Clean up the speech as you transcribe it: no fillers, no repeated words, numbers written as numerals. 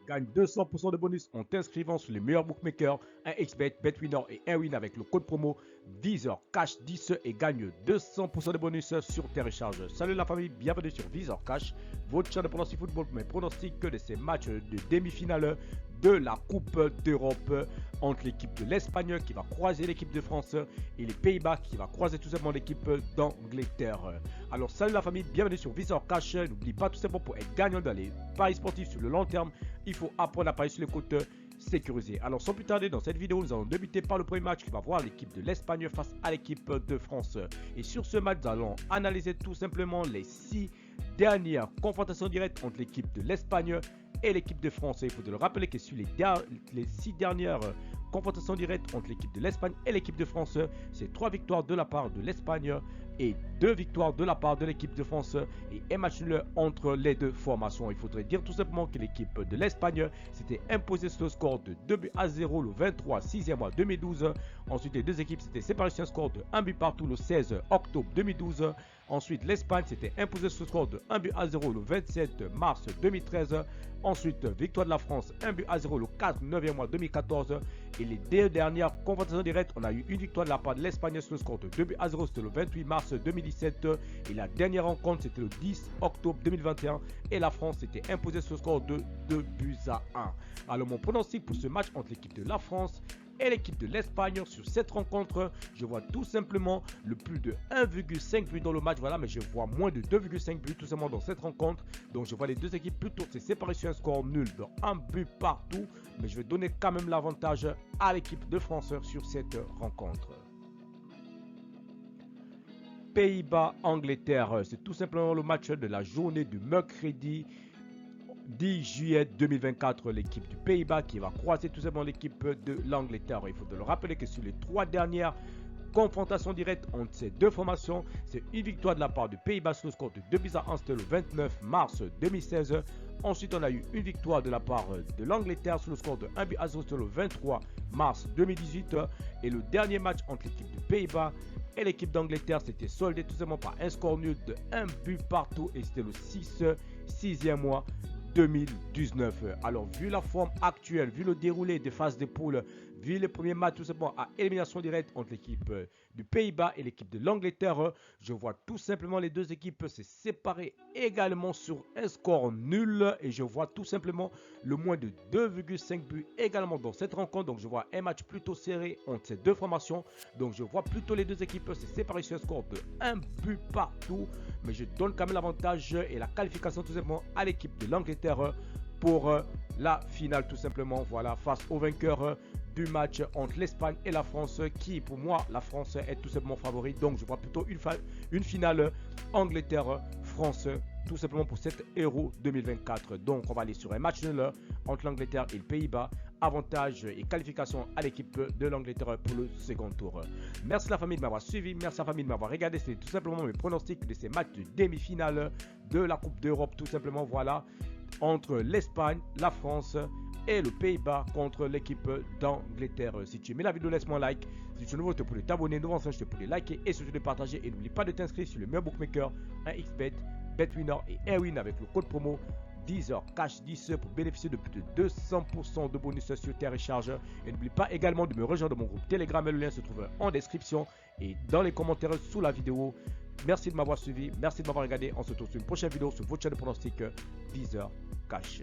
Gagne 200% de bonus en t'inscrivant sur les meilleurs bookmakers, un XBet, BetWinner et Airwin avec le code promo Visor Cash 10 et gagne 200% de bonus sur tes recharges. Salut la famille, bienvenue sur Visor Cash, votre chaîne de pronostic football, mes pronostics de ces matchs de demi-finale de la Coupe d'Europe entre l'équipe de l'Espagne qui va croiser l'équipe de France et les Pays-Bas qui va croiser tout simplement l'équipe d'Angleterre. Alors salut la famille, bienvenue sur Visor Cash. N'oublie pas tout simplement pour être gagnant dans les paris sportifs sur le long terme, il faut apprendre à parier sur les côtes sécurisées. Alors sans plus tarder, dans cette vidéo, nous allons débuter par le premier match qui va voir l'équipe de l'Espagne face à l'équipe de France. Et sur ce match, nous allons analyser tout simplement les 6 dernières confrontations directes entre l'équipe de l'Espagne et l'équipe de France. Et il faut le rappeler que sur les 6 dernières confrontations directes entre l'équipe de l'Espagne et l'équipe de France, c'est 3 victoires de la part de l'Espagne et 2 victoires de la part de l'équipe de France et un match nul entre les deux formations. Il faudrait dire tout simplement que l'équipe de l'Espagne s'était imposée sur le score de 2-0 le 23 6e mois 2012. Ensuite, les deux équipes s'étaient séparées sur un score de 1 but partout le 16 octobre 2012. Ensuite, l'Espagne s'était imposée sur le score de 1-0 le 27 mars 2013. Ensuite, victoire de la France 1-0 le 4 9e mois 2014. Et les deux dernières confrontations directes, on a eu une victoire de la part de l'Espagne sur le score de 2-0, c'était le 28 mars 2017. Et la dernière rencontre, c'était le 10 octobre 2021. Et la France s'était imposée sur le score de 2-1. Alors, mon pronostic pour ce match entre l'équipe de la France et l'équipe de l'Espagne sur cette rencontre, je vois tout simplement le plus de 1,5 but dans le match, voilà, mais je vois moins de 2,5 buts tout simplement dans cette rencontre. Donc je vois les deux équipes plutôt se séparer sur un score nul de 1 but partout, mais je vais donner quand même l'avantage à l'équipe de France sur cette rencontre. Pays-Bas-Angleterre, c'est tout simplement le match de la journée du mercredi 10 juillet 2024, l'équipe du Pays-Bas qui va croiser tout simplement l'équipe de l'Angleterre. Il faut le rappeler que sur les 3 dernières confrontations directes entre ces deux formations, c'est une victoire de la part du Pays-Bas sur le score de 2-1, c'était le 29 mars 2016. Ensuite, on a eu une victoire de la part de l'Angleterre sur le score de 1-0, c'était le 23 mars 2018. Et le dernier match entre l'équipe du Pays-Bas et l'équipe d'Angleterre, c'était soldé tout simplement par un score nul de 1 but partout et c'était le 6e mois 2019. Alors, vu la forme actuelle, vu le déroulé des phases de poule, vu les premiers matchs tout simplement à élimination directe entre l'équipe du Pays-Bas et l'équipe de l'Angleterre, je vois tout simplement les deux équipes se séparer également sur un score nul et je vois tout simplement le moins de 2,5 buts également dans cette rencontre. Donc, je vois un match plutôt serré entre ces deux formations. Donc, je vois plutôt les deux équipes se séparer sur un score de 1 but partout. Mais je donne quand même l'avantage et la qualification tout simplement à l'équipe de l'Angleterre pour la finale tout simplement. Voilà, face au vainqueur du match entre l'Espagne et la France qui, pour moi, la France est tout simplement favori. Donc, je vois plutôt une finale Angleterre-France tout simplement pour cette Euro 2024. Donc, on va aller sur un match nul entre l'Angleterre et le Pays-Bas. Avantage et qualification à l'équipe de l'Angleterre pour le second tour. Merci la famille de m'avoir suivi, merci la famille de m'avoir regardé. C'est tout simplement mes pronostics de ces matchs de demi-finale de la Coupe d'Europe. Tout simplement, voilà, entre l'Espagne, la France et le Pays-Bas contre l'équipe d'Angleterre. Si tu aimais la vidéo, laisse-moi un like. Si tu es nouveau, tu peux t'abonner. Nouveau ancien, je te peux liker et surtout de partager. Et n'oublie pas de t'inscrire sur le meilleur bookmaker, un XBet, BetWinner et Airwin avec le code promo Visor Cash 10 pour bénéficier de plus de 200% de bonus sur tes recharges. Et n'oublie pas également de me rejoindre dans mon groupe Telegram. Le lien se trouve en description et dans les commentaires sous la vidéo. Merci de m'avoir suivi, merci de m'avoir regardé. On se retrouve sur une prochaine vidéo sur votre chaîne de pronostic Visor Cash.